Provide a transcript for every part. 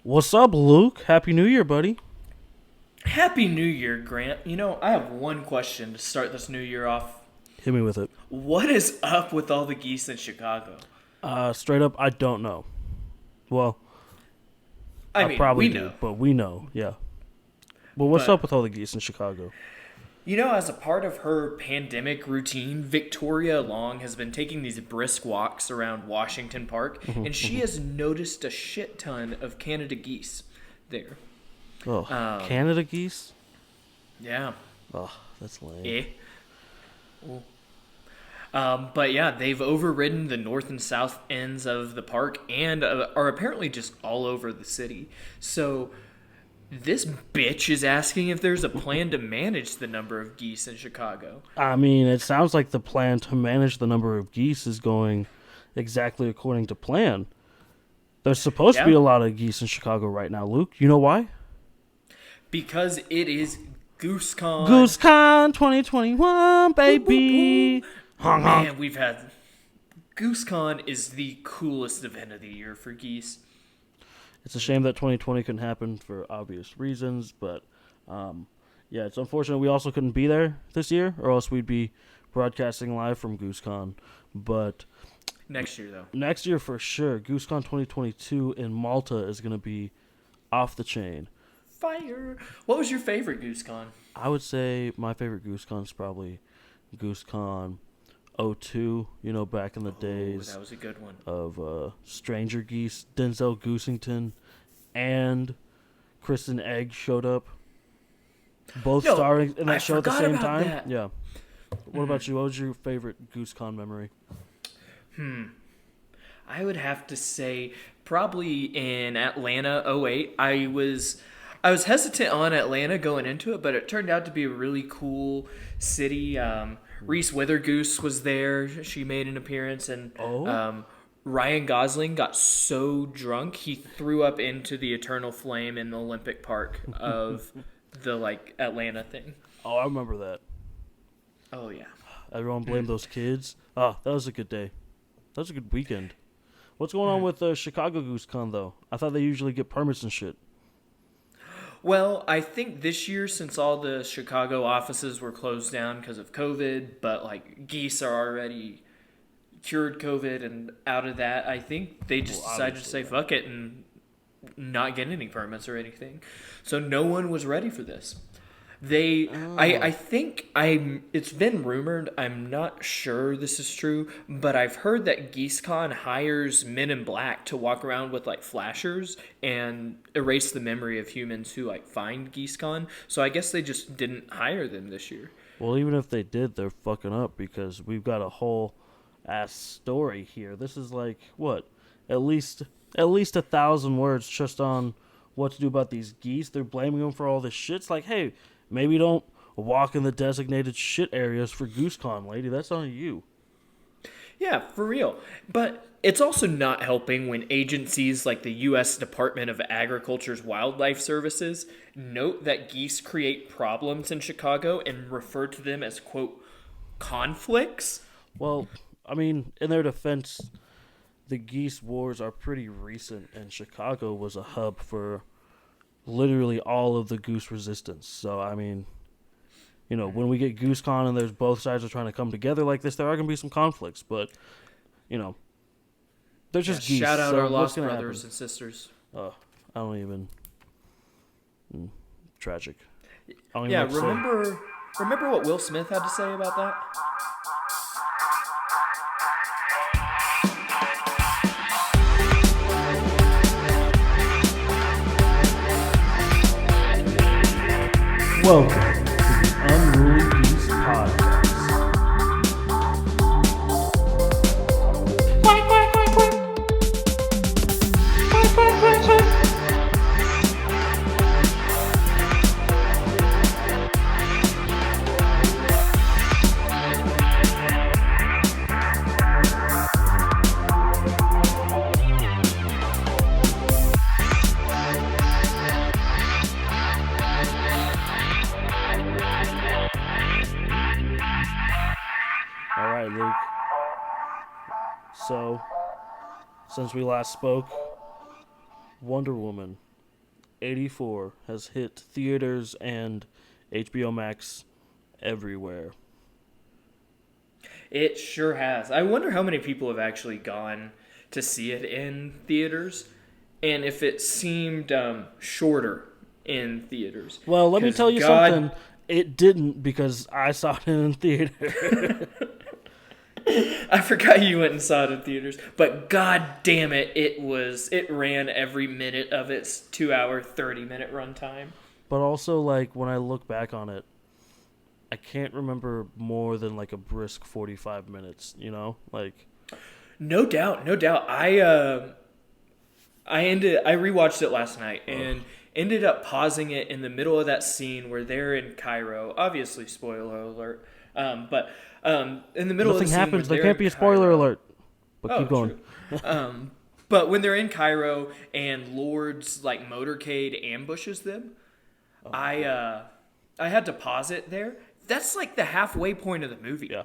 What's up, Luke? Happy New Year, buddy. Happy New Year, Grant. I have one question to start this new year off. Hit me with it. What is up with all the geese in Chicago? Straight up, I don't know. Well, I I mean, probably we do, know. but we know, yeah. But what's But, up with all the geese in Chicago? as a part of her pandemic routine, Victoria Long has been taking these brisk walks around Washington Park, and she has noticed a shit ton of Canada geese there. Oh, Um, Canada geese? yeah. Oh, that's lame. Eh. But yeah, they've overridden the north and south ends of the park and are apparently just all over the city. So this bitch is asking if there's a plan to manage the number of geese in Chicago. I mean, it sounds like the plan to manage the number of geese is going exactly according to plan. There's supposed to be Yeah, a lot of geese in Chicago right now, Luke. You know why? because it is GooseCon. GooseCon 2021, Woo, woo, baby. woo. Honk, honk. Man, we've had GooseCon is the coolest event of the year for geese. It's a shame that 2020 couldn't happen for obvious reasons, but yeah, it's unfortunate we also couldn't be there this year, or else we'd be broadcasting live from GooseCon. But Next year, though. next year for sure, GooseCon 2022 in Malta is going to be off the chain. Fire. What was your favorite GooseCon? I would say my favorite GooseCon is probably GooseCon '02, back in the Oh, days that was a good one. of Stranger Geese, Denzel Goosington, and Kristen Egg showed up. Both Yo, starring in I that show at the forgot same about time. that. Yeah. What about you? What was your favorite GooseCon memory? I would have to say probably in Atlanta '08. I was hesitant on Atlanta going into it, but it turned out to be a really cool city. Reese Withergoose was there. She made an appearance, and Oh, Ryan Gosling got so drunk he threw up into the eternal flame in the Olympic Park of the Atlanta thing. oh, I remember that. Oh yeah. Everyone blamed those kids. Ah, that was a good day. That was a good weekend. What's going on with Chicago GooseCon though? I thought they usually get permits and shit. Well, I think this year, since all the Chicago offices were closed down because of COVID, but Geese are already cured COVID and out of that, I think they just Well, decided to obviously, say fuck it and not get any permits or anything. So no one was ready for this. I think it's been rumored, I'm not sure this is true, but I've heard that GeeseCon hires men in black to walk around with flashers and erase the memory of humans who find GeeseCon. So I guess they just didn't hire them this year. Well, even if they did, they're fucking up because we've got a whole ass story here. This is like what? At least 1,000 words just on what to do about these geese. They're blaming them for all this shit. It's like, hey, maybe don't walk in the designated shit areas for GooseCon, lady. That's on you. Yeah, for real. But it's also not helping when agencies like the U.S. Department of Agriculture's Wildlife Services note that geese create problems in Chicago and refer to them as, quote, conflicts. Well, I mean, in their defense, the geese wars are pretty recent, and Chicago was a hub for literally all of the goose resistance. So, I mean, when we get GooseCon and there's both sides are trying to come together like this, there are going to be some conflicts, but, you know, they're Yeah, just geese. shout out So our what's lost going to brothers happen? and sisters. I don't even. Tragic. I don't even Yeah, know what to say. remember what Will Smith had to say about that? Welcome to the Unruly Geese Podcast. All right, Luke. So, since we last spoke, Wonder Woman '84 has hit theaters and HBO Max everywhere. It sure has. I wonder how many people have actually gone to see it in theaters, and if it seemed shorter in theaters. Well, let me Because tell you God, something. It didn't because I saw it in theater. I forgot you went and saw it in theaters, but God damn it, it ran every minute of its 2 hour, 30-minute runtime. But also, like, when I look back on it, I can't remember more than like a brisk 45 minutes, you know? Like, No doubt, no doubt. I rewatched it last night and ended up pausing it in the middle of that scene where they're in Cairo. Obviously, spoiler alert. But in the middle of the nothing scene happens. where There they're can't in be a spoiler Cairo. alert. But Oh, keep going. true. But when they're in Cairo and Lord's like motorcade ambushes them, I had to pause it there. That's like the halfway point of the movie. Yeah.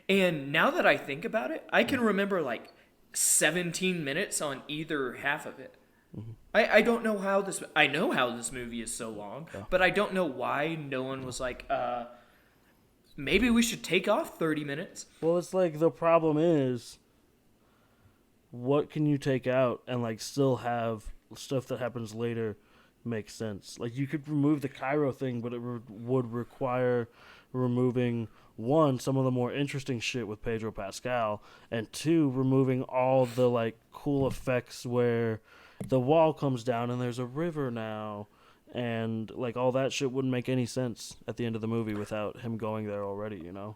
And now that I think about it, I can remember like 17 minutes on either half of it. I don't know how this. I know how this movie is so long, but I don't know why no one was like, maybe we should take off 30 minutes. Well, it's like the problem is, what can you take out and like still have stuff that happens later make sense? Like you could remove the Cairo thing, but it would require removing one some of the more interesting shit with Pedro Pascal, and two removing all the like cool effects where the wall comes down and there's a river now. And like all that shit wouldn't make any sense at the end of the movie without him going there already, you know.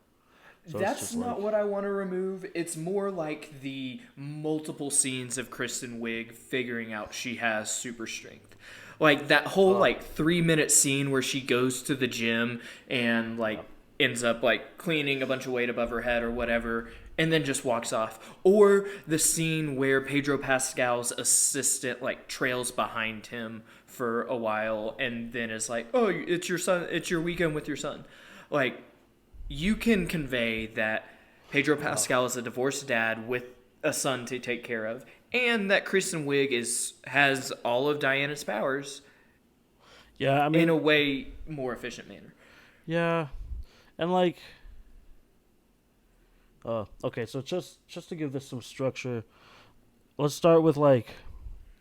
So it's That's just not like, what I want to remove. It's more like the multiple scenes of Kristen Wiig figuring out she has super strength. Like that whole like 3 minute scene where she goes to the gym and like ends up like cleaning a bunch of weight above her head or whatever and then just walks off. Or the scene where Pedro Pascal's assistant like trails behind him for a while and then is like, "Oh, it's your son, it's your weekend with your son." Like you can convey that Pedro Pascal is a divorced dad with a son to take care of, and that Kristen Wiig has all of Diana's powers yeah, I in mean, a way more efficient manner. yeah, and like, okay, so just to give this some structure, let's start with like,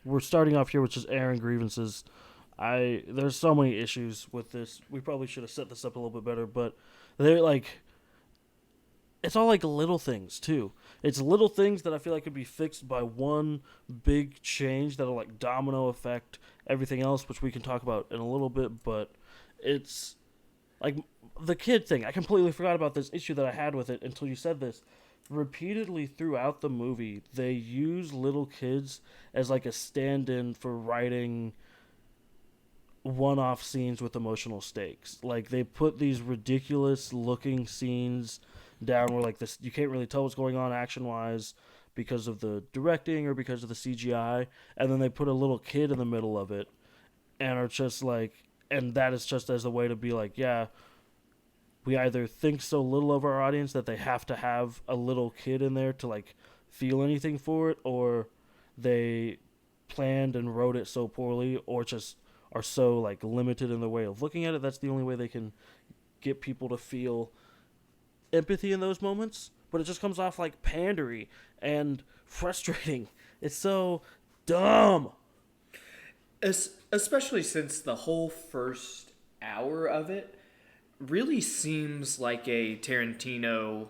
we're starting off here with just airing grievances. There's so many issues with this. We probably should have set this up a little bit better, but they're like, it's all like little things too. It's little things that I feel like could be fixed by one big change that'll like domino effect everything else, which we can talk about in a little bit. But it's like the kid thing. I completely forgot about this issue that I had with it until you said this. Repeatedly throughout the movie, they use little kids as like a stand-in for writing one-off scenes with emotional stakes. Like they put these ridiculous looking scenes down where like this you can't really tell what's going on action-wise because of the directing or because of the CGI, and then they put a little kid in the middle of it and are just like, and that is just as a way to be like, yeah, we either think so little of our audience that they have to have a little kid in there to like feel anything for it, or they planned and wrote it so poorly, or just are so like limited in the way of looking at it. That's the only way they can get people to feel empathy in those moments. But it just comes off like pandery and frustrating. It's so dumb. Especially since the whole first hour of it really seems like a Tarantino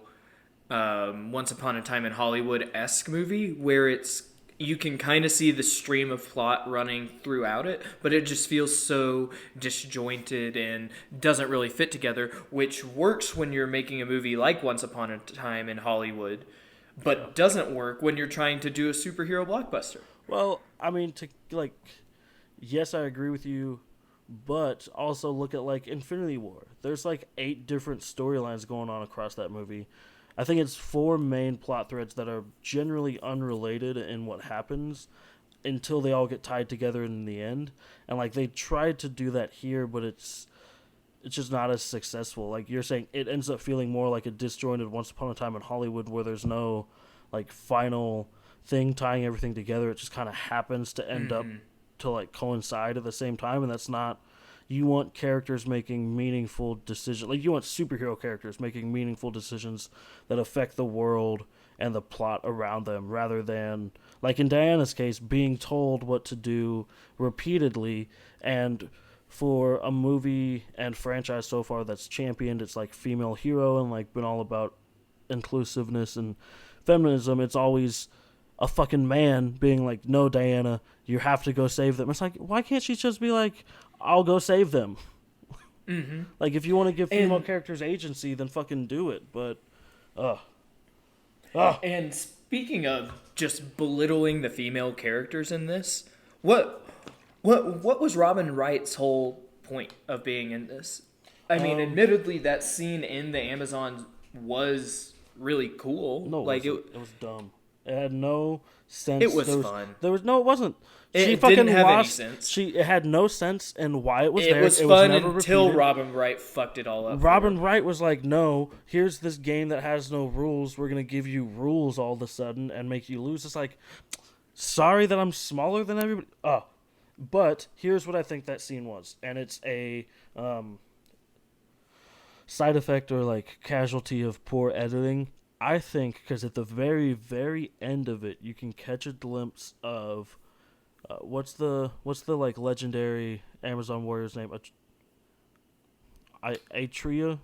Once Upon a Time in Hollywood-esque movie where you can kind of see the stream of plot running throughout it, but it just feels so disjointed and doesn't really fit together, which works when you're making a movie like Once Upon a Time in Hollywood, but doesn't work when you're trying to do a superhero blockbuster. Well, I mean, to like, yes, I agree with you, but also look at like Infinity War. There's like 8 different storylines going on across that movie. I think it's 4 main plot threads that are generally unrelated in what happens until they all get tied together in the end. And like they tried to do that here, but it's just not as successful. Like you're saying, it ends up feeling more like a disjointed Once Upon a Time in Hollywood where there's no like final thing tying everything together. It just kind of happens to end up to like coincide at the same time, and that's not. You want characters making meaningful decisions. Like, you want superhero characters making meaningful decisions that affect the world and the plot around them, rather than, like in Diana's case, being told what to do repeatedly. And for a movie and franchise so far that's championed its like female hero and like been all about inclusiveness and feminism, it's always a fucking man being like, "No, Diana, you have to go save them." It's like, why can't she just be like, "I'll go save them"? Mm-hmm. Like, if you want to give female characters agency, then fucking do it. But, And speaking of just belittling the female characters in this, what was Robin Wright's whole point of being in this? I mean, admittedly, that scene in the Amazon was really cool. No, like it was dumb. It had no sense. It was fun. It wasn't. It didn't have any sense. It had no sense in why it was there. It was fun never until repeated. Robin Wright fucked it all up. Robin Wright was like, "No, here's this game that has no rules. We're gonna give you rules all of a sudden and make you lose." It's like, sorry that I'm smaller than everybody. But here's what I think that scene was, and it's a side effect or like casualty of poor editing. I think because at the very, very end of it, you can catch a glimpse of what's the like legendary Amazon warrior's name? Atria?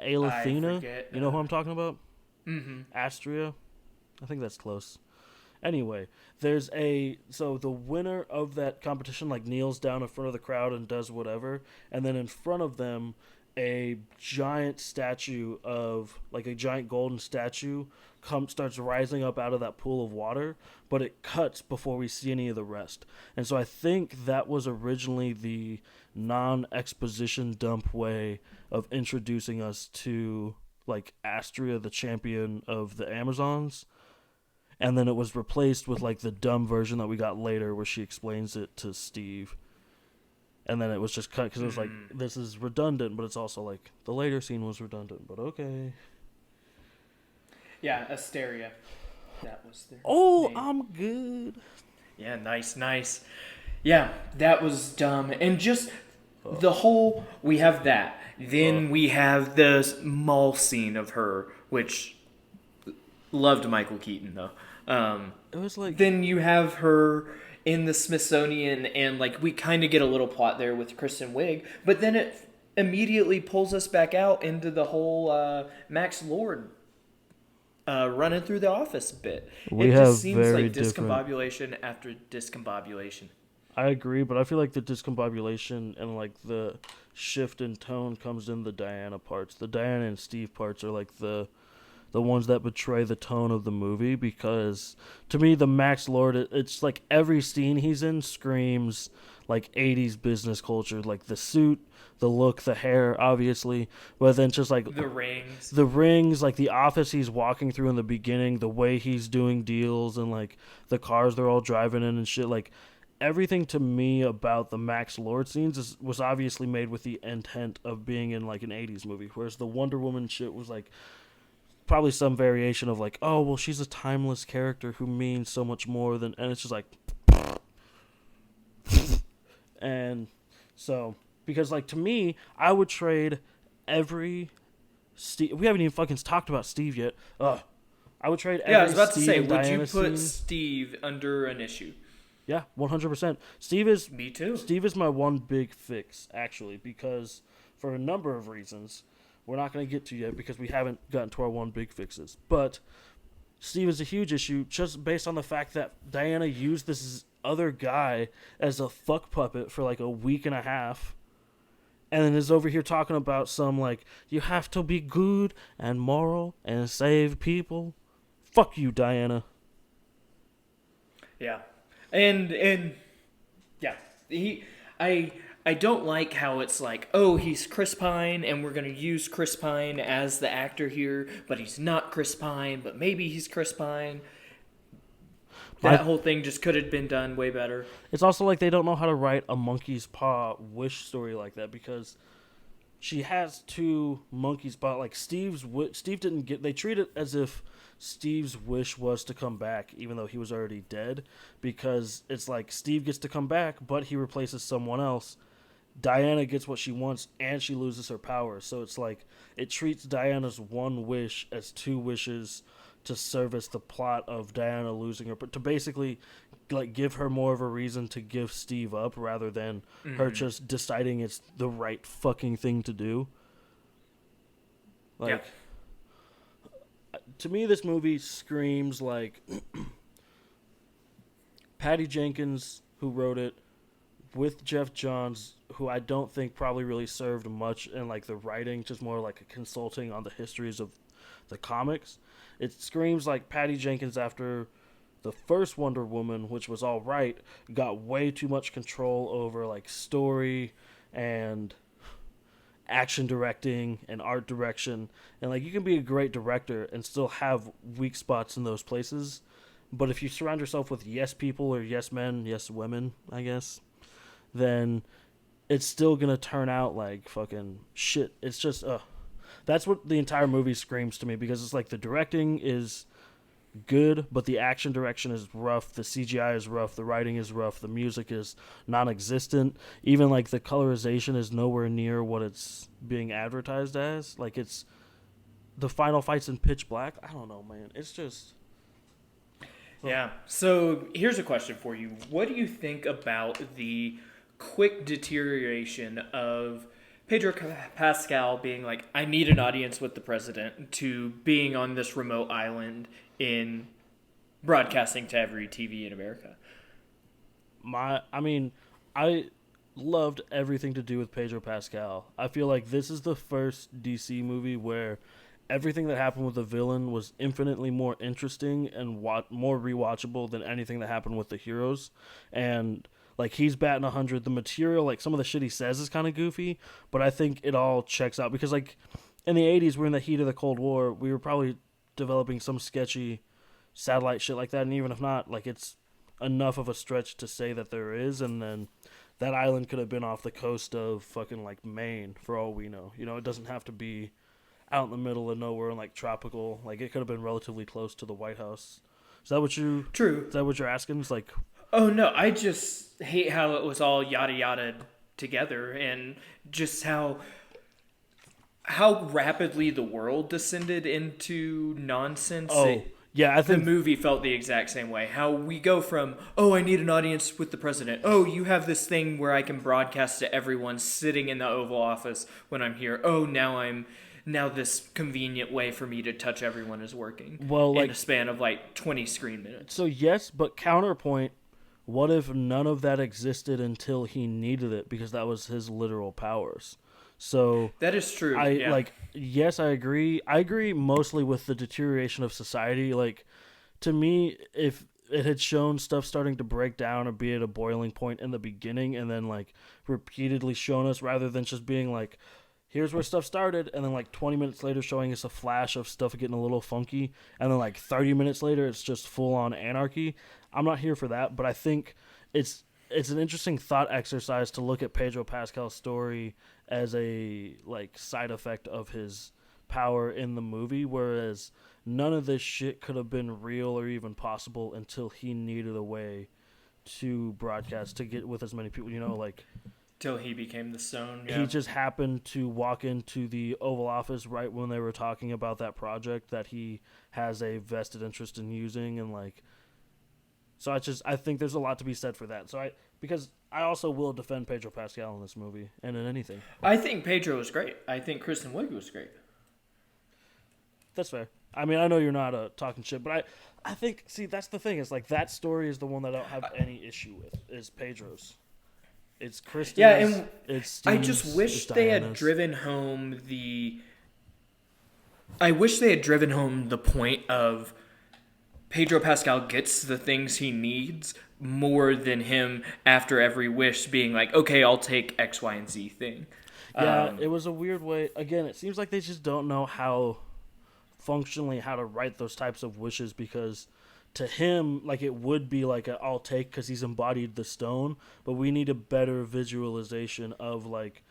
Aethina? You know who I'm talking about? Mm-hmm. Astria? I think that's close. Anyway, so the winner of that competition like kneels down in front of the crowd and does whatever, and then in front of them a giant statue of like a giant golden statue starts rising up out of that pool of water, but it cuts before we see any of the rest. And so I think that was originally the non-exposition dump way of introducing us to like Astria, the champion of the Amazons. And then it was replaced with like the dumb version that we got later where she explains it to Steve. And then it was just cut because it was like, this is redundant, but it's also like the later scene was redundant, but okay. Yeah, Asteria. That was their name. I'm good. Yeah, nice. Yeah, that was dumb. And just the whole, we have that. Then we have the mall scene of her, which loved Michael Keaton though. It was like, then you have her in the Smithsonian, and like we kind of get a little plot there with Kristen Wiig, but then it immediately pulls us back out into the whole Max Lord running through the office bit. It just seems like discombobulation after discombobulation. I agree, but I feel like the discombobulation and like the shift in tone comes in the Diana parts. The Diana and Steve parts are like the ones that betray the tone of the movie, because to me the Max Lord, it's like every scene he's in screams like 80s business culture, like the suit, the look, the hair, obviously, but then just like the rings, like the office he's walking through in the beginning, the way he's doing deals, and like the cars they're all driving in and shit. Like everything to me about the Max Lord scenes was obviously made with the intent of being in like an 80s movie, whereas the Wonder Woman shit was like probably some variation of like, oh, well, she's a timeless character who means so much more than, and it's just like, and so, because like to me, I would trade every Steve. We haven't even fucking talked about Steve yet. I would trade every. Yeah, I was about Steve to say, would Diana you put scene? Steve under an issue? Yeah, 100%. Steve is. Me too. Steve is my one big fix, actually, because for a number of reasons. We're not going to get to yet because we haven't gotten to our one big fixes. But Steve is a huge issue just based on the fact that Diana used this other guy as a fuck puppet for like a week and a half. And then is over here talking about some like, you have to be good and moral and save people. Fuck you, Diana. Yeah. And yeah. I don't like how it's like, oh, he's Chris Pine, and we're going to use Chris Pine as the actor here, but he's not Chris Pine, but maybe he's Chris Pine. That whole thing just could have been done way better. It's also like they don't know how to write a monkey's paw wish story like that, because she has two monkeys, but like Steve didn't get. They treat it as if Steve's wish was to come back, even though he was already dead, because it's like Steve gets to come back, but he replaces someone else. Diana gets what she wants, and she loses her powers. So it's like it treats Diana's one wish as two wishes to service the plot of Diana losing her, but to basically like give her more of a reason to give Steve up rather than her just deciding it's the right fucking thing to do. Like, to me, this movie screams like Patty Jenkins, who wrote it, with Jeff Johns, who I don't think probably really served much in like the writing, just more like a consulting on the histories of the comics. It screams like Patty Jenkins after the first Wonder Woman, which was all right, got way too much control over like story and action directing and art direction. And like you can be a great director and still have weak spots in those places. But if you surround yourself with yes people or yes men, yes women, I guess, then it's still gonna turn out like fucking shit. It's just that's what the entire movie screams to me, because it's like the directing is good, but the action direction is rough, the CGI is rough, the writing is rough, the music is non-existent, even like the colorization is nowhere near what it's being advertised as. Like it's the final fights in pitch black. I don't know, man. It's just Yeah. So here's a question for you. What do you think about the quick deterioration of Pedro Pascal being like, I need an audience with the president, to being on this remote island in broadcasting to every TV in America? I loved everything to do with Pedro Pascal. I feel like this is the first DC movie where everything that happened with the villain was infinitely more interesting and more rewatchable than anything that happened with the heroes. And like he's batting 100. The material, like some of the shit he says is kind of goofy, but I think it all checks out because like in the 80s, we're in the heat of the Cold War. We were probably developing some sketchy satellite shit like that, and even if not, like it's enough of a stretch to say that there is. And then that island could have been off the coast of fucking like Maine for all we know. You know, it doesn't have to be out in the middle of nowhere and like tropical. Like it could have been relatively close to the White House. Is that what you? True. Is that what you're asking? It's like, oh no, I just hate how it was all yada yada together, and just how rapidly the world descended into nonsense. oh yeah, I The think movie felt the exact same way. How we go from, oh, I need an audience with the president. Oh, you have this thing where I can broadcast to everyone sitting in the Oval Office when I'm here. Oh, now this convenient way for me to touch everyone is working. Well, like, in a span of like 20 screen minutes. so yes, but counterpoint. What if none of that existed until he needed it because that was his literal powers? So That is true. I like yes, I agree. I agree mostly with the deterioration of society. Like to me, if it had shown stuff starting to break down or be at a boiling point in the beginning and then like repeatedly shown us rather than just being like here's where stuff started and then like 20 minutes later showing us a flash of stuff getting a little funky and then like 30 minutes later it's just full on anarchy. I'm not here for that, but I think it's an interesting thought exercise to look at Pedro Pascal's story as a like side effect of his power in the movie, whereas none of this shit could have been real or even possible until he needed a way to broadcast to get with as many people, you know, like till he became the stone. he just happened to walk into the Oval Office right when they were talking about that project that he has a vested interest in using, and like so I think there's a lot to be said for that. So because I also will defend Pedro Pascal in this movie and in anything. I think Pedro was great. I think Kristen Wiig was great. That's fair. I mean, I know you're not talking shit, but I think, see, that's the thing. It's like that story is the one that I don't have any issue with, is Pedro's. It's Kristen's, Yeah, and it's Steve's, I just wish they had driven home I wish they had driven home the point of Pedro Pascal gets the things he needs more than him after every wish being like, okay, I'll take X, Y, and Z thing. Yeah, it was a weird way. Again, it seems like they just don't know how to write those types of wishes, because to him, like, it would be like a I'll take because he's embodied the stone, but we need a better visualization of like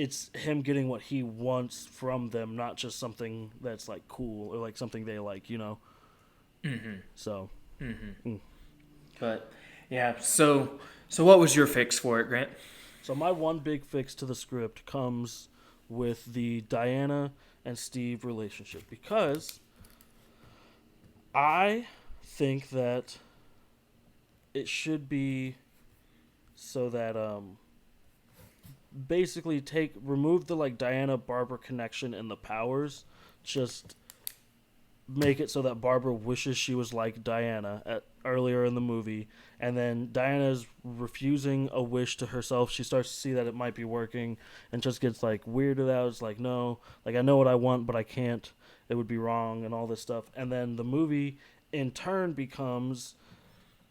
it's him getting what he wants from them, not just something that's like cool or like something they like, you know. So, But yeah, so what was your fix for it, Grant? so my one big fix to the script comes with the Diana and Steve relationship because I think that it should be so that basically remove the like Diana Barbara connection and the powers, just make it so that Barbara wishes she was like Diana earlier in the movie, and then Diana's refusing a wish to herself. She starts to see that it might be working, and just gets like weirded out. It's like, no, like I know what I want, but I can't. It would be wrong, and all this stuff. And then the movie, in turn, becomes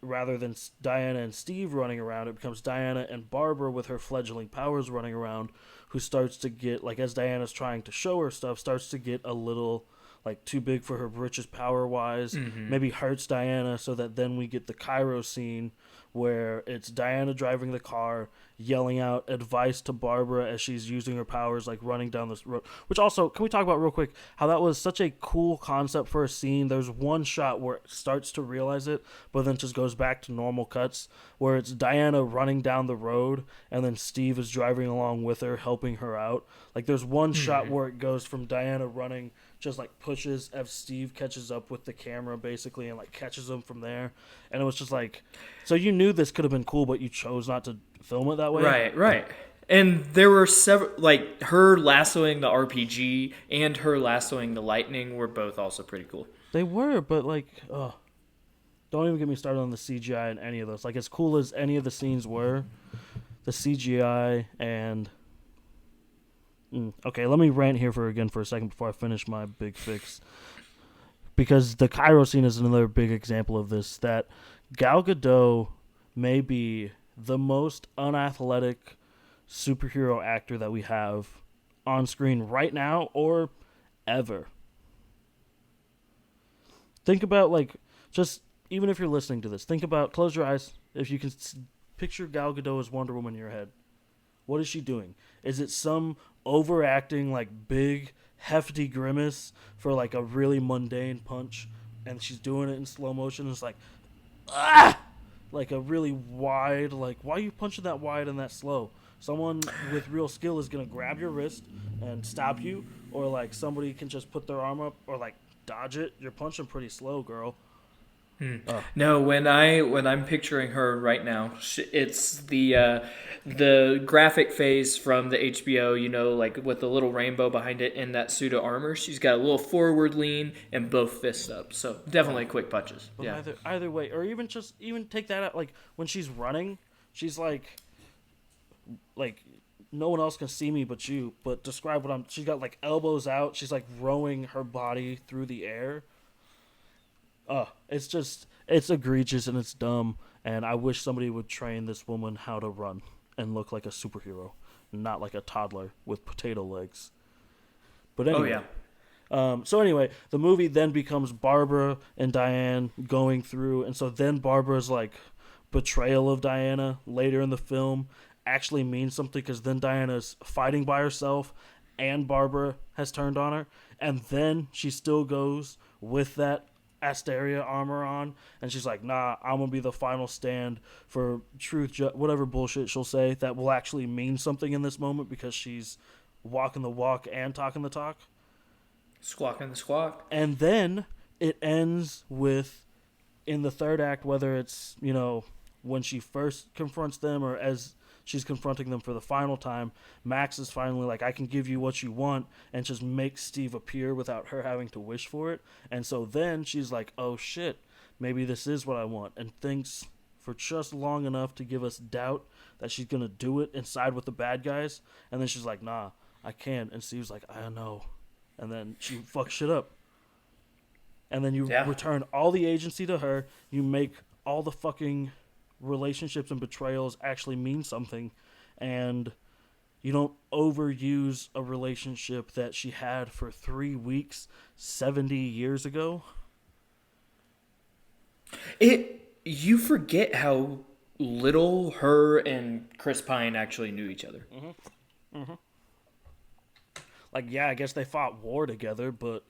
rather than Diana and Steve running around, it becomes Diana and Barbara with her fledgling powers running around, who starts to get, like, as Diana's trying to show her stuff, starts to get a little, like, too big for her britches power-wise, maybe hurts Diana, so that then we get the Cairo scene where it's Diana driving the car, yelling out advice to Barbara as she's using her powers, like running down this road. Which also, can we talk about real quick how that was such a cool concept for a scene? There's one shot where it starts to realize it, but then just goes back to normal cuts, where it's Diana running down the road, and then Steve is driving along with her, helping her out. Like, there's one shot where it goes from Diana running, just like pushes as Steve catches up with the camera basically, and like catches him from there, and it was just like, so you knew this could have been cool, but you chose not to film it that way. Right. And there were several, like her lassoing the RPG and her lassoing the lightning were both also pretty cool. They were, but like, don't even get me started on the CGI in any of those. Like, as cool as any of the scenes were, the CGI and okay, let me rant here for a second before I finish my big fix. Because the Cairo scene is another big example of this, that Gal Gadot may be the most unathletic superhero actor that we have on screen right now or ever. Think about, like, just, even if you're listening to this, think about, close your eyes, if you can picture Gal Gadot as Wonder Woman in your head. What is she doing? Is it some overacting, like, big, hefty grimace for, like, a really mundane punch, and she's doing it in slow motion, and it's like, ah! Like, a really wide, like, why are you punching that wide and that slow? Someone with real skill is going to grab your wrist and stop you, or, like, somebody can just put their arm up, or, like, dodge it. You're punching pretty slow, girl. No, when I'm picturing her right now, it's the graphic face from the HBO, you know, like with the little rainbow behind it in that suit of armor. She's got a little forward lean and both fists up, so definitely quick punches. But yeah. either way, or even take that out. Like, when she's running, she's like no one else can see me but you. But describe what I'm. She's got like elbows out. She's like rowing her body through the air. It's egregious and it's dumb, and I wish somebody would train this woman how to run and look like a superhero, not like a toddler with potato legs. But anyway. So anyway, the movie then becomes Barbara and Diane going through, and so then Barbara's like betrayal of Diana later in the film actually means something, because then Diana's fighting by herself and Barbara has turned on her, and then she still goes with that Asteria armor on, and she's like, nah, I'm gonna be the final stand for truth, whatever bullshit she'll say that will actually mean something in this moment, because she's walking the walk and talking the talk. Squawking the squawk. And then it ends with, in the third act, whether it's, you know, when she first confronts them or as she's confronting them for the final time, Max is finally like, I can give you what you want, and just makes Steve appear without her having to wish for it. And so then she's like, oh shit, maybe this is what I want, and thinks for just long enough to give us doubt that she's going to do it and side with the bad guys. And then she's like, nah, I can't. And Steve's like, I know. And then she fucks shit up. And then you return all the agency to her. You make all the fucking relationships and betrayals actually mean something, and you don't overuse a relationship that she had for 3 weeks 70 years ago. You forget how little her and Chris Pine actually knew each other. Like, yeah, I guess they fought war together, but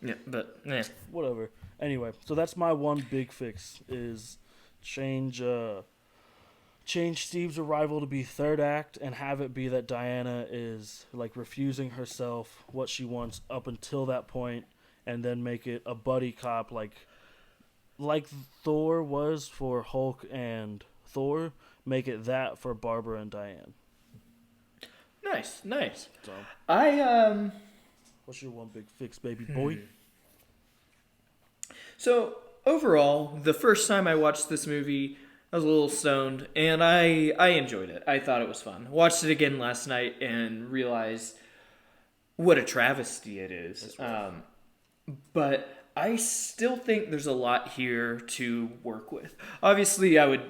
Yeah, but yeah. whatever. Anyway, so that's my one big fix is change change Steve's arrival to be third act and have it be that Diana is like refusing herself what she wants up until that point, and then make it a buddy cop like Thor was for Hulk and Thor. Make it that for Barbara and Diane. Nice. So, I what's your one big fix, baby boy? So overall, the first time I watched this movie, I was a little stoned, and I enjoyed it. I thought it was fun. Watched it again last night and realized what a travesty it is. Right. But I still think there's a lot here to work with. Obviously, I would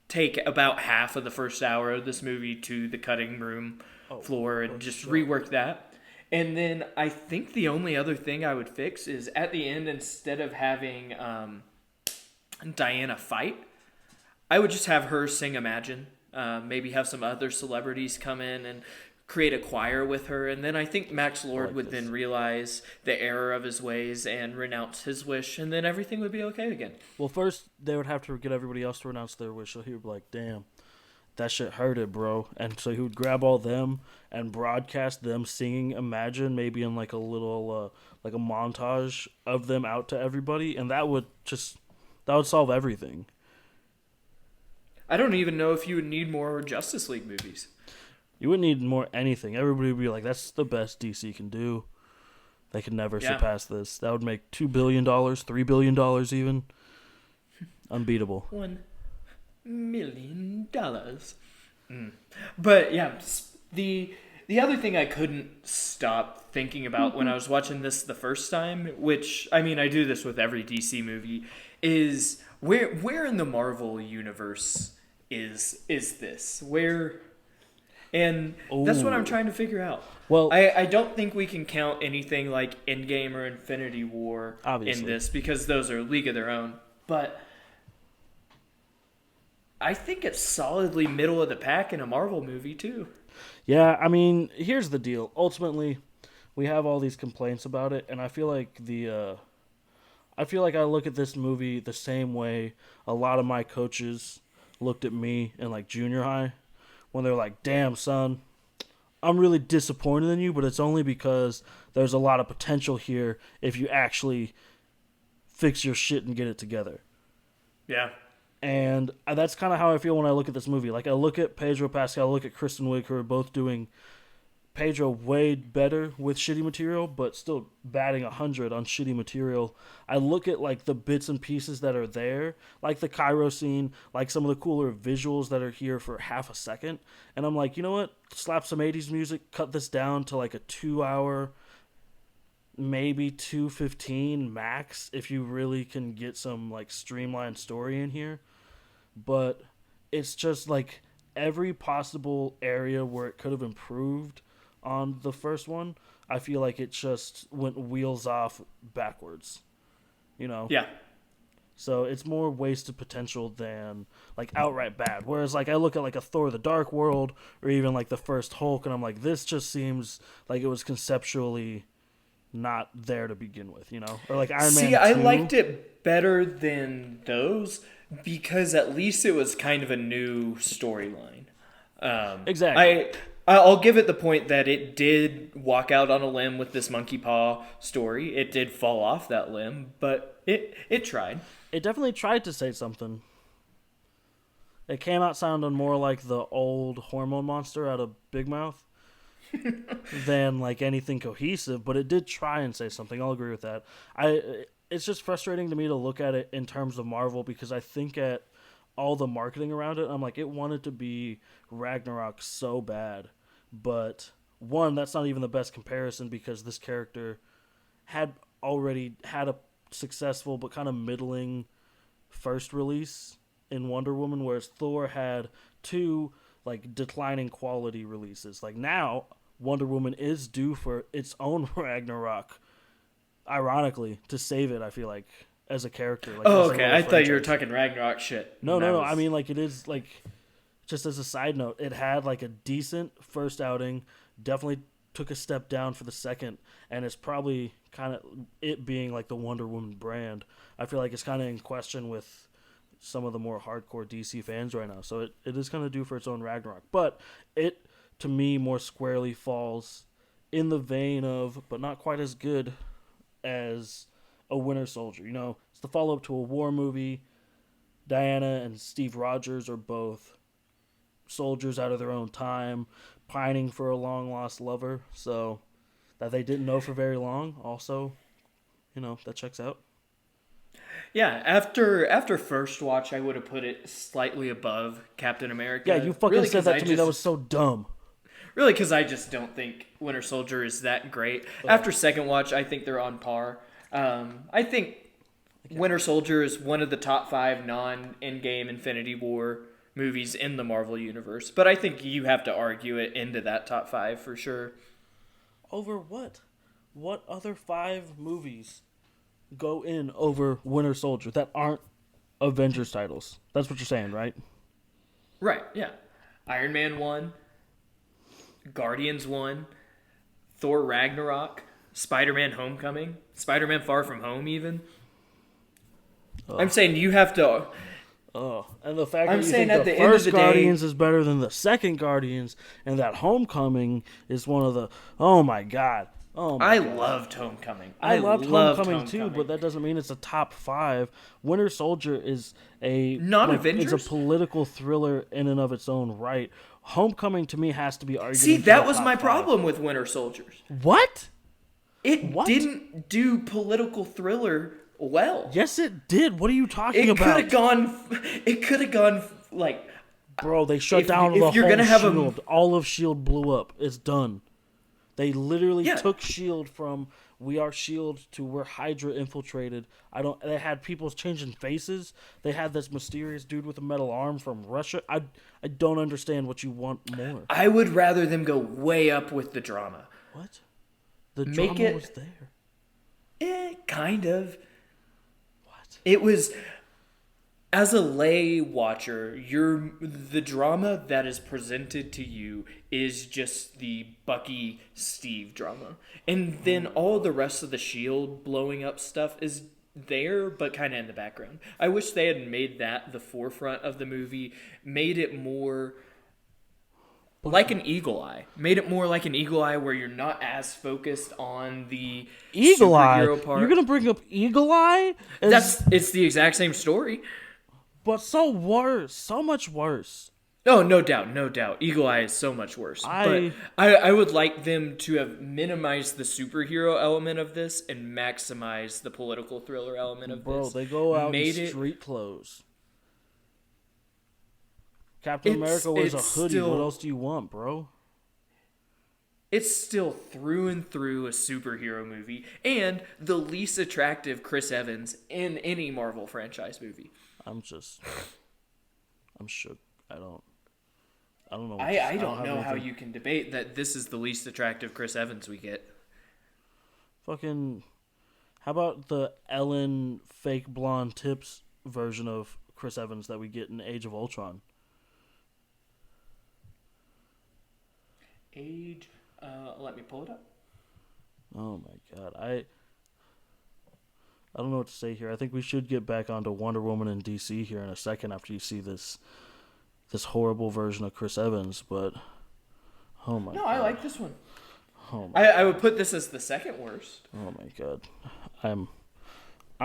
take about half of the first hour of this movie to the cutting room floor and just rework that. And then I think the only other thing I would fix is at the end, instead of having Diana fight, I would just have her sing Imagine. Maybe have some other celebrities come in and create a choir with her. And then I think Max Lord would then realize the error of his ways and renounce his wish. And then everything would be okay again. Well, first, they would have to get everybody else to renounce their wish. So he would be like, damn, that shit hurted, bro. And so he would grab all them and broadcast them singing Imagine, maybe in like a little, like a montage of them out to everybody. And that would solve everything. I don't even know if you would need more Justice League movies. You wouldn't need more anything. Everybody would be like, that's the best DC can do. They could never surpass this. That would make $2 billion, $3 billion even. Unbeatable. $1 million. But yeah, the other thing I couldn't stop thinking about when I was watching this the first time, which, I mean, I do this with every DC movie, is where in the Marvel universe is this? Where... And that's what I'm trying to figure out. Well, I don't think we can count anything like Endgame or Infinity War obviously in this because those are a league of their own. But I think it's solidly middle of the pack in a Marvel movie too. yeah, I mean, here's the deal. Ultimately, we have all these complaints about it, and I feel like I look at this movie the same way a lot of my coaches looked at me in like junior high. When they're like, damn, son, I'm really disappointed in you, but it's only because there's a lot of potential here if you actually fix your shit and get it together. Yeah. And that's kind of how I feel when I look at this movie. Like, I look at Pedro Pascal, I look at Kristen Wiig, who are both doing Pedro way better with shitty material, but still batting 100 on shitty material. I look at like the bits and pieces that are there, like the Cairo scene, like some of the cooler visuals that are here for half a second, and I'm like, you know what? Slap some 80s music, cut this down to like a 2 hour, maybe 2:15 max if you really can get some like streamlined story in here. But it's just like every possible area where it could have improved on the first one, I feel like it just went wheels off backwards, you know? Yeah. So it's more wasted potential than like outright bad. Whereas like I look at like a Thor the Dark World or even like the first Hulk and I'm like, this just seems like it was conceptually not there to begin with, you know? Or like Iron Man 2. I liked it better than those because at least it was kind of a new storyline. Exactly. I'll give it the point that it did walk out on a limb with this monkey paw story. It did fall off that limb, but it tried. It definitely tried to say something. It came out sounding more like the old hormone monster out of Big Mouth than like anything cohesive, but it did try and say something. I'll agree with that. It's just frustrating to me to look at it in terms of Marvel because I think at all the marketing around it, I'm like, it wanted to be Ragnarok so bad. But one, that's not even the best comparison because this character had already had a successful but kind of middling first release in Wonder Woman, whereas Thor had two like declining quality releases. Like now, Wonder Woman is due for its own Ragnarok, ironically, to save it, I feel like, as a character. Like, okay. I thought you were talking Ragnarok shit. No. I mean, like, it is, like, just as a side note, it had like a decent first outing. Definitely took a step down for the second, and it's probably kind of it being like the Wonder Woman brand. I feel like it's kind of in question with some of the more hardcore DC fans right now. So it is kind of due for its own Ragnarok. But it, to me, more squarely falls in the vein of, but not quite as good as a Winter Soldier. You know, it's the follow up to a war movie. Diana and Steve Rogers are both soldiers out of their own time, pining for a long lost lover. So that they didn't know for very long. Also, you know, that checks out. Yeah, after first watch, I would have put it slightly above Captain America. Yeah, you fucking really, said that to me. That was so dumb. Really, because I just don't think Winter Soldier is that great. After second watch, I think they're on par. I think Winter Soldier is one of the top 5 non-Endgame Infinity War movies in the Marvel Universe. But I think you have to argue it into that top 5 for sure. Over what? What other 5 movies go in over Winter Soldier that aren't Avengers titles? That's what you're saying, right? Right, yeah. Iron Man 1, Guardians 1, Thor Ragnarok, Spider-Man Homecoming, Spider-Man Far From Home even. I'm saying you have to... And the fact I'm that you saying think at the the end of first the day- Guardians is better than the second Guardians, and that Homecoming is one of the... Oh, my God. Oh, my I God. loved Homecoming. I loved Homecoming too, but that doesn't mean it's a top 5. Winter Soldier is Non-Avengers? It's a political thriller in and of its own right. Homecoming to me has to be argued. See, into that the was top my 5. problem with Winter Soldiers. What? It What? didn't do political thriller well. Yes, it did. What are you talking It about? could have gone like, bro. They shut if- down if the you're whole gonna have a- Shield. All of Shield blew up. It's done. They literally Yeah. took Shield from "We are Shield" to "We're Hydra infiltrated." They had people changing faces. They had this mysterious dude with a metal arm from Russia. I don't understand what you want more. I would rather them go way up with the drama. What? The Make drama it- was there. Kind of. What? It was, as a lay watcher, the drama that is presented to you is just the Bucky Steve drama. And then all the rest of the Shield blowing up stuff is there, but kind of in the background. I wish they had made that the forefront of the movie, made it more like an Eagle Eye. Made it more like an Eagle Eye where you're not as focused on the Eagle Eye. superhero part. You're gonna bring up Eagle Eye? It's the exact same story. But so worse. So much worse. Oh, no doubt. Eagle Eye is so much worse. But I would like them to have minimized the superhero element of this and maximized the political thriller element of Bro, this. they go out Made in it- street clothes. Captain America wears a it's hoodie. still- What else do you want, bro? It's still through and through a superhero movie and the least attractive Chris Evans in any Marvel franchise movie. I'm shook. I don't know. I don't have know how anything. you can debate that this is the least attractive Chris Evans we get. Fucking. How about the Ellen fake blonde tips version of Chris Evans that we get in Age of Ultron? Let me pull it up. Oh my God, I don't know what to say here. I think we should get back onto Wonder Woman and DC here in a second after you see this horrible version of Chris Evans. But oh my No, God. I like this one. Oh my, I would put this as the second worst. oh my God, I'm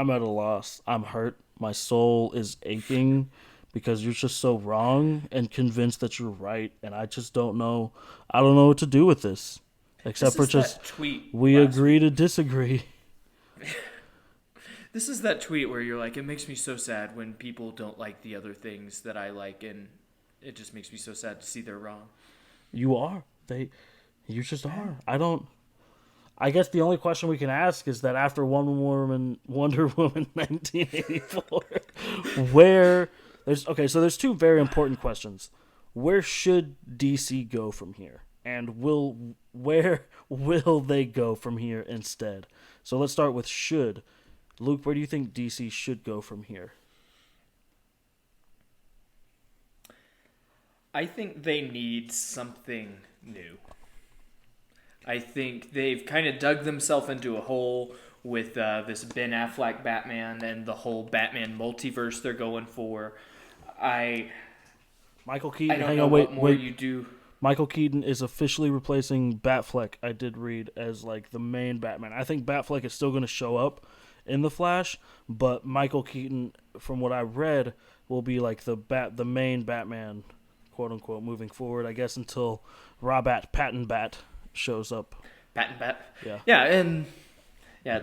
at a loss. I'm hurt. My soul is aching because you're just so wrong and convinced that you're right, and I just don't know. I don't know what to do with this. Except This for is just that tweet we last agree to disagree. This is that tweet where you're like, it makes me so sad when people don't like the other things that I like, and it just makes me so sad to see they're wrong. You are. You just are. I guess the only question we can ask is that after Wonder Woman 1984, there's two very important questions. Where should DC go from here? And where will they go from here instead? So let's start with should. Luke, where do you think DC should go from here? I think they need something new. I think they've kind of dug themselves into a hole with this Ben Affleck Batman and the whole Batman multiverse they're going for. I Michael I Keaton, don't hang know on, what wait, more wait. you do. Michael Keaton is officially replacing Batfleck, I did read, as like the main Batman. I think Batfleck is still going to show up in the Flash, but Michael Keaton, from what I read, will be like the main Batman, quote unquote, moving forward. I guess until Robert Patton Bat shows up. Bat. Yeah. Yeah, and yeah,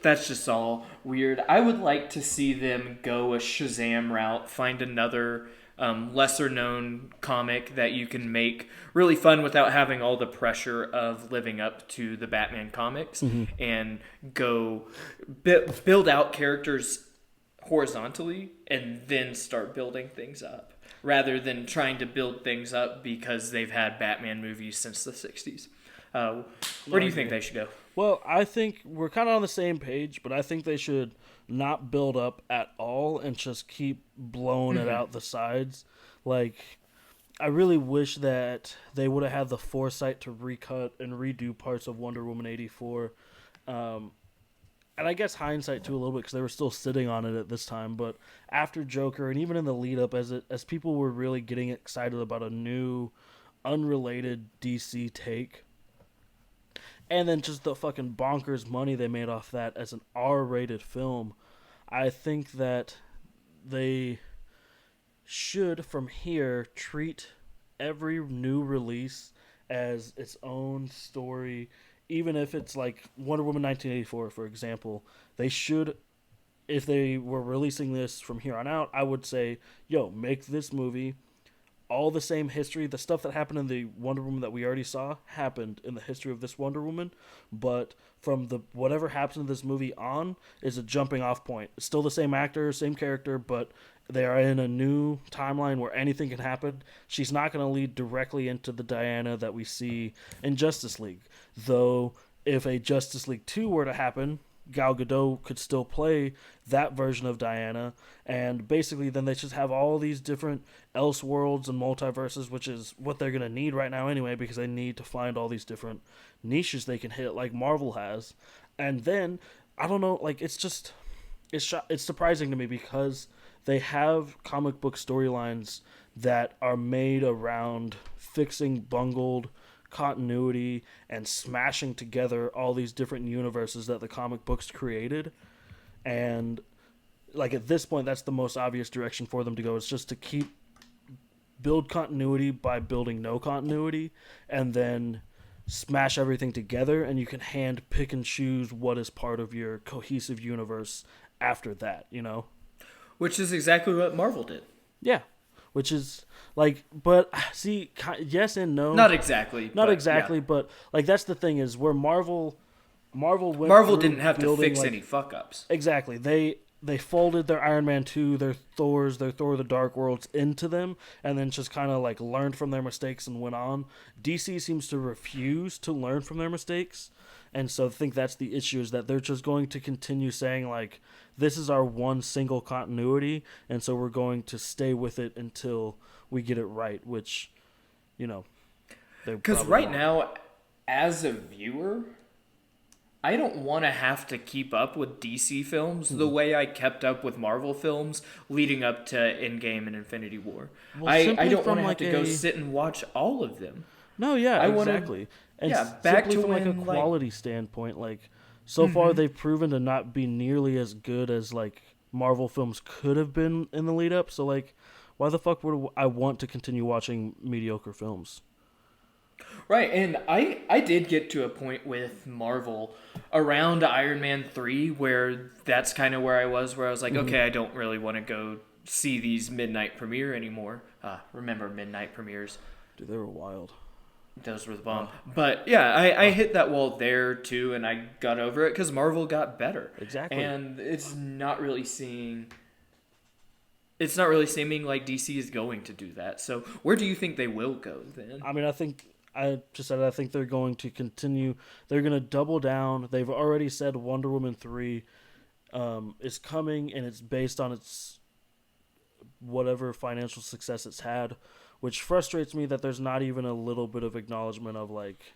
that's just all weird. I would like to see them go a Shazam route, find another lesser known comic that you can make really fun without having all the pressure of living up to the Batman comics, and go build out characters horizontally and then start building things up rather than trying to build things up because they've had Batman movies since the 60s. Where do you think they should go? Well, I think we're kind of on the same page, but I think they should not build up at all and just keep blowing it out the sides. Like, I really wish that they would have had the foresight to recut and redo parts of Wonder Woman 84. And I guess hindsight too a little bit because they were still sitting on it at this time. But after Joker and even in the lead up, as people were really getting excited about a new, unrelated DC take, and then just the fucking bonkers money they made off that as an R-rated film, I think that they should, from here, treat every new release as its own story. Even if it's like Wonder Woman 1984, for example, they should, if they were releasing this from here on out, I would say, yo, make this movie all the same history. The stuff that happened in the Wonder Woman that we already saw happened in the history of this Wonder Woman, but from the whatever happens in this movie on is a jumping off point. It's still the same actor, same character, but they are in a new timeline where anything can happen. She's not going to lead directly into the Diana that we see in Justice League. Though if a Justice League 2 were to happen, Gal Gadot could still play that version of Diana, and basically then they just have all these different Elseworlds and multiverses, which is what they're going to need right now anyway, because they need to find all these different niches they can hit like Marvel has. And then, I don't know, like, it's surprising to me because they have comic book storylines that are made around fixing bungled continuity and smashing together all these different universes that the comic books created. And like at this point, that's the most obvious direction for them to go. It's just to build continuity by building no continuity, and then smash everything together, and you can hand pick and choose what is part of your cohesive universe after that, you know? Which is exactly what Marvel did. Yeah. Which is like, but see, yes and no. Not exactly. But like that's the thing is where Marvel didn't have to fix like, any fuck ups. Exactly. They folded their Iron Man 2, their Thors, their Thor the Dark Worlds into them, and then just kind of like learned from their mistakes and went on. DC seems to refuse to learn from their mistakes. And so I think that's the issue, is that they're just going to continue saying, like, this is our one single continuity, and so we're going to stay with it until we get it right, which, you know, because right now, as a viewer, I don't want to have to keep up with DC films the way I kept up with Marvel films leading up to Endgame and Infinity War. Well, I don't want to have to go sit and watch all of them. No, yeah, exactly. And back to from like a quality standpoint, like so far they've proven to not be nearly as good as like Marvel films could have been in the lead up. So like, why the fuck would I want to continue watching mediocre films? Right, and I did get to a point with Marvel around Iron Man 3 where that's kind of where I was like, okay, I don't really want to go see these midnight premiere anymore. Remember midnight premieres? Dude, they were wild. Those were the bomb. But yeah, I hit that wall there too, and I got over it because Marvel got better. Exactly. And it's not really seeming like DC is going to do that. So where do you think they will go then? I mean, I think they're going to continue. They're going to double down. They've already said Wonder Woman 3 is coming, and it's based on its whatever financial success it's had which frustrates me that there's not even a little bit of acknowledgement of like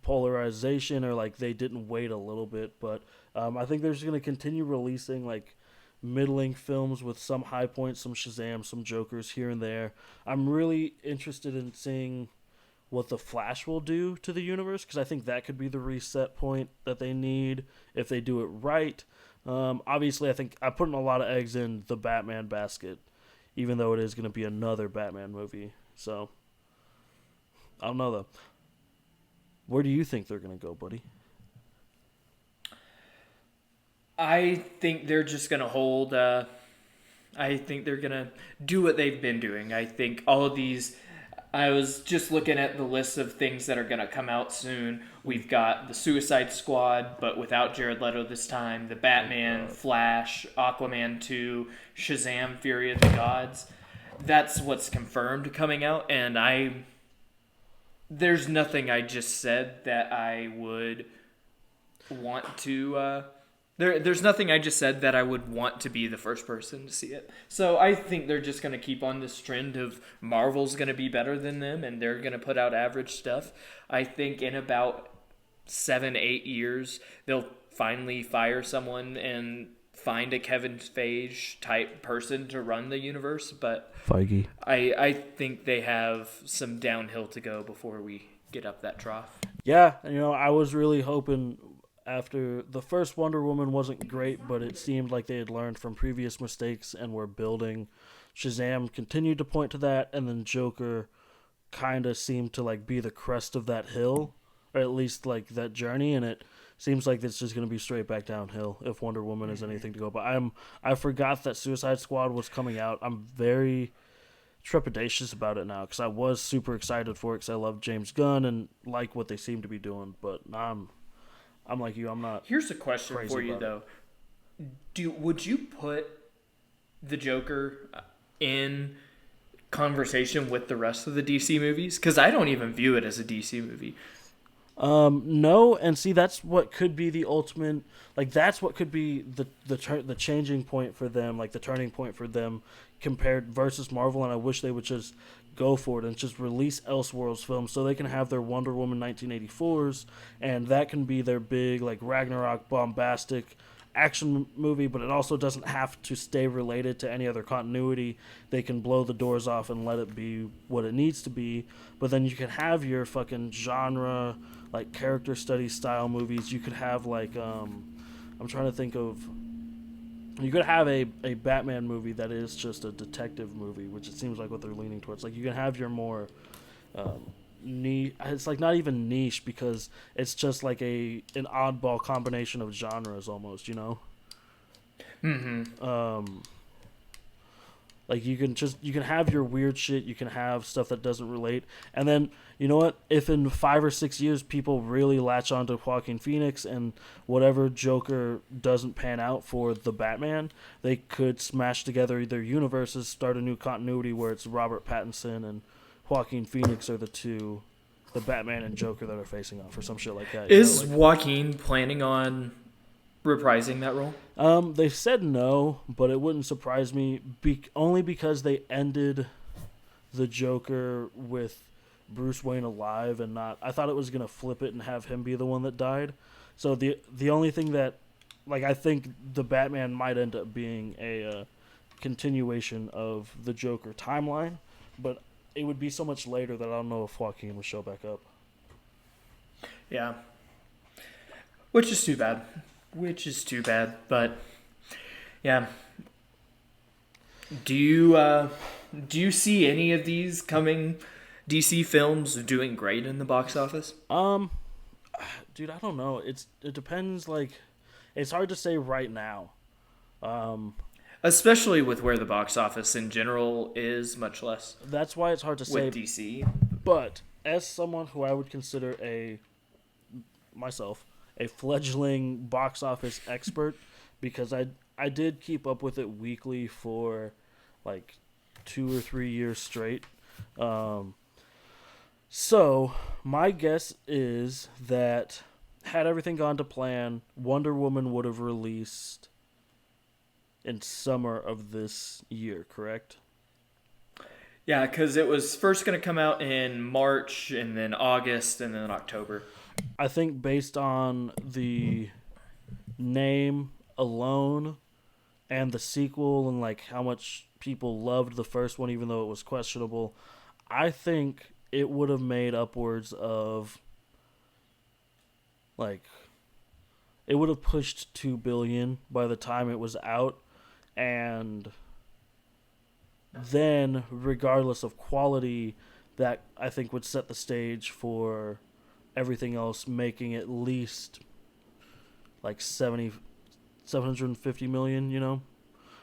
polarization or like they didn't wait a little bit. But I think they're just going to continue releasing like middling films with some high points, some Shazam, some Jokers here and there. I'm really interested in seeing what the Flash will do to the universe, because I think that could be the reset point that they need if they do it right. Obviously, I think I'm putting a lot of eggs in the Batman basket, even though it is going to be another Batman movie. So, I don't know, though. Where do you think they're going to go, buddy? I think they're just going to hold. I think they're going to do what they've been doing. I think all of these. I was just looking at the list of things that are going to come out soon. We've got the Suicide Squad, but without Jared Leto this time. The Batman, Flash, Aquaman 2, Shazam, Fury of the Gods. That's what's confirmed coming out, and there's nothing I just said that I would want to. There's nothing I just said that I would want to be the first person to see it. So I think they're just going to keep on this trend of Marvel's going to be better than them, and they're going to put out average stuff. I think in about 7-8 years, they'll finally fire someone and find a Kevin Feige type person to run the universe. But Feige. I think they have some downhill to go before we get up that trough. Yeah, I was really hoping after the first Wonder Woman wasn't great, but it seemed like they had learned from previous mistakes and were building. Shazam continued to point to that, and then Joker kind of seemed to like be the crest of that hill, or at least like that journey, and it seems like it's just going to be straight back downhill if Wonder Woman is anything to go by. I forgot that Suicide Squad was coming out. I'm very trepidatious about it now because I was super excited for it because I love James Gunn and like what they seem to be doing, but I'm like you. I'm not. Here's a question for you though. Would you put the Joker in conversation with the rest of the DC movies? Because I don't even view it as a DC movie. No, and see that's what could be the ultimate. Like that's what could be the changing point for them, like the turning point for them compared versus Marvel. And I wish they would just go for it and just release Elseworlds films so they can have their Wonder Woman 1984s, and that can be their big like Ragnarok bombastic action movie, but it also doesn't have to stay related to any other continuity. They can blow the doors off and let it be what it needs to be, but then you can have your fucking genre like character study style movies. You could have like I'm trying to think of, you could have a Batman movie that is just a detective movie, which it seems like what they're leaning towards. Like you can have your more niche. It's like not even niche because it's just like an oddball combination of genres almost. Mm-hmm. Like you can have your weird shit. You can have stuff that doesn't relate, and then you know what? If in 5 or 6 years people really latch onto Joaquin Phoenix and whatever Joker doesn't pan out for the Batman, they could smash together their universes, start a new continuity where it's Robert Pattinson and Joaquin Phoenix are the Batman and Joker that are facing off or some shit like that. Is Joaquin planning on reprising that role? They said no, but it wouldn't surprise me only because they ended the Joker with Bruce Wayne alive and not. I thought it was gonna flip it and have him be the one that died. So the only thing that, like, I think the Batman might end up being a continuation of the Joker timeline, but it would be so much later that I don't know if Joaquin will show back up. Yeah, which is too bad. But yeah, do you see any of these coming DC films doing great in the box office? Dude, I don't know. It depends. Like, it's hard to say right now. Especially with where the box office in general is, much less. That's why it's hard to say with DC. But as someone who I would consider myself a fledgling box office expert, because I did keep up with it weekly for like 2 or 3 years straight. So my guess is that had everything gone to plan, Wonder Woman would have released in summer of this year, correct? Yeah, because it was first going to come out in March and then August and then October. I think based on the name alone and the sequel and like how much people loved the first one, even though it was questionable, I think it would have made upwards of like it would have pushed 2 billion by the time it was out, and then regardless of quality, that I think would set the stage for everything else, making at least like 750 million,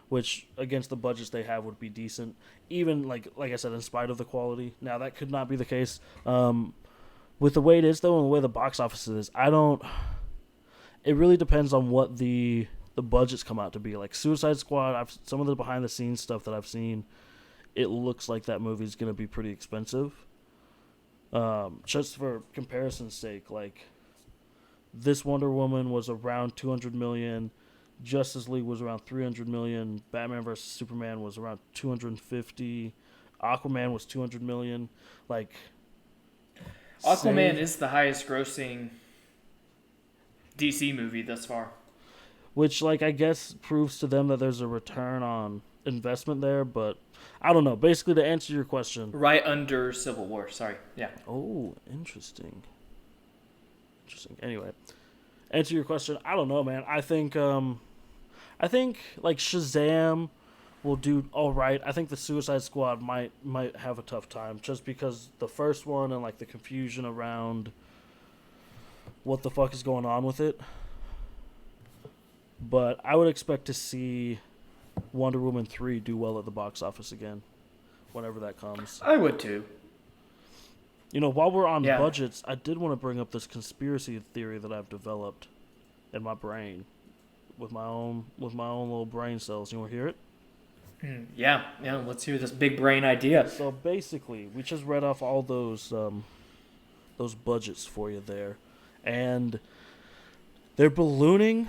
which against the budgets they have would be decent. Even like I said, in spite of the quality. Now that could not be the case. With the way it is though, and the way the box office is, I don't. It really depends on what the budgets come out to be. Like Suicide Squad, some of the behind the scenes stuff that I've seen, it looks like that movie's gonna be pretty expensive. Just for comparison's sake, like this Wonder Woman was around 200 million. Justice League was around 300 million. Batman vs Superman was around 250. Aquaman was 200 million. Like Aquaman say, is the highest grossing DC movie thus far. which like I guess proves to them that there's a return on investment there, but I don't know. Basically, to answer your question. Right under Civil War. Sorry. Yeah. Oh, interesting. Interesting. Anyway, answer your question. I don't know, man. I think like Shazam will do all right. I think the Suicide Squad might have a tough time just because the first one and like the confusion around what the fuck is going on with it. But I would expect to see Wonder Woman 3 do well at the box office again whenever that comes. I would too. While we're on Yeah. budgets, I did want to bring up this conspiracy theory that I've developed in my brain with my own little brain cells. You want to hear it? Yeah. Let's hear this big brain idea. So basically, we just read off all those budgets for you there, and they're ballooning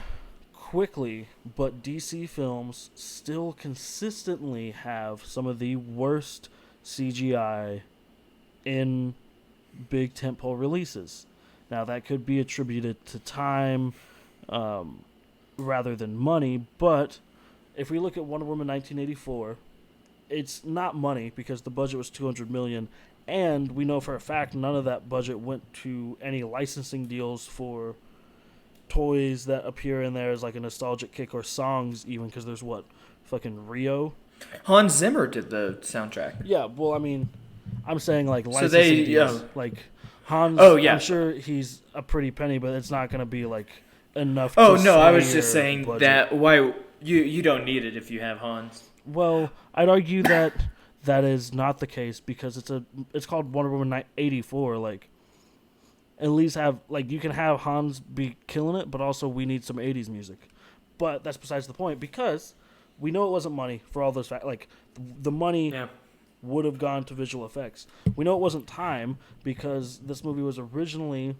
quickly. But DC films still consistently have some of the worst CGI in big tentpole releases. Now that could be attributed to time rather than money, but if we look at Wonder Woman 1984, it's not money because the budget was 200 million, and we know for a fact none of that budget went to any licensing deals for toys that appear in there as like a nostalgic kick or songs, even because there's fucking Rio. Hans Zimmer did the soundtrack. Yeah, well, I mean, I'm saying like So licensing deals. Like Hans, Oh, yeah. I'm sure he's a pretty penny, but it's not going to be like enough. Oh to no, I was sway just your saying budget. that why you don't need it if you have Hans. Well, I'd argue that that is not the case because it's called Wonder Woman 84. Like, at least have like you can have Hans be killing it, but also we need some 80s music. But that's besides the point because we know it wasn't money for all those like the money Yeah. would have gone to visual effects. We know it wasn't time because this movie was originally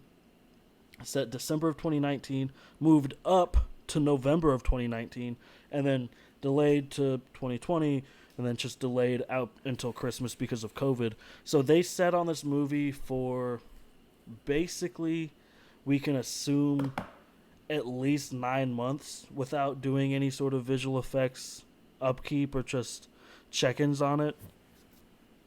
set December of 2019, moved up to November of 2019, and then delayed to 2020, and then just delayed out until Christmas because of COVID. So they set on this movie for basically, we can assume at least 9 months without doing any sort of visual effects upkeep or just check-ins on it.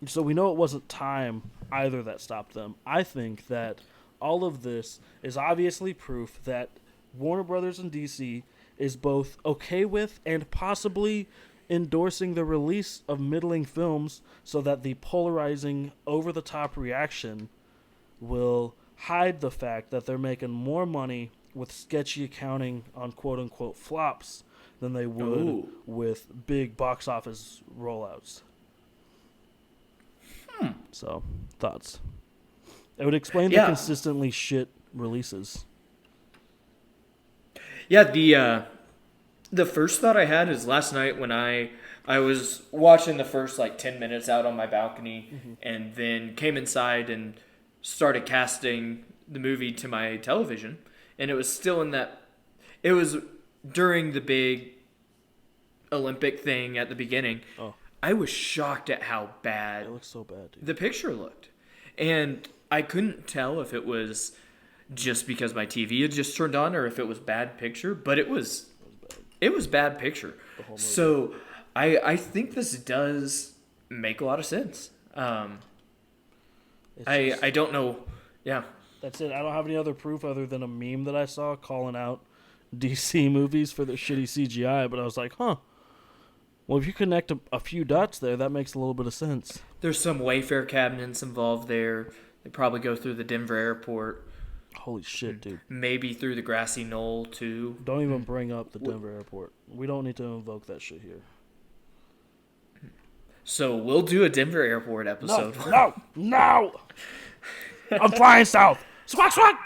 So we know it wasn't time either that stopped them. I think that all of this is obviously proof that Warner Brothers and DC is both okay with and possibly endorsing the release of middling films so that the polarizing, over-the-top reaction will hide the fact that they're making more money with sketchy accounting on quote-unquote flops than they would Ooh. with big box office rollouts. So, thoughts? It would explain the Yeah. consistently shit releases. Yeah, the first thought I had is last night when I was watching the first like 10 minutes out on my balcony and then came inside and started casting the movie to my television, and it was still in that it was during the big Olympic thing at the beginning. Oh. I was shocked at how bad It looks so bad, dude. the picture looked. And I couldn't tell if it was just because my TV had just turned on or if it was bad picture, but it was bad picture. So I think this does make a lot of sense. I don't know. Yeah. That's it. I don't have any other proof other than a meme that I saw calling out DC movies for their shitty CGI, but I was like, huh. Well, if you connect a few dots there, that makes a little bit of sense. There's some Wayfair cabinets involved there. They probably go through the Denver airport. Holy shit, dude. Maybe through the grassy knoll, too. Don't even bring up the Denver airport. We don't need to invoke that shit here. So we'll do a Denver airport episode. No! I'm flying south. Swag, swag!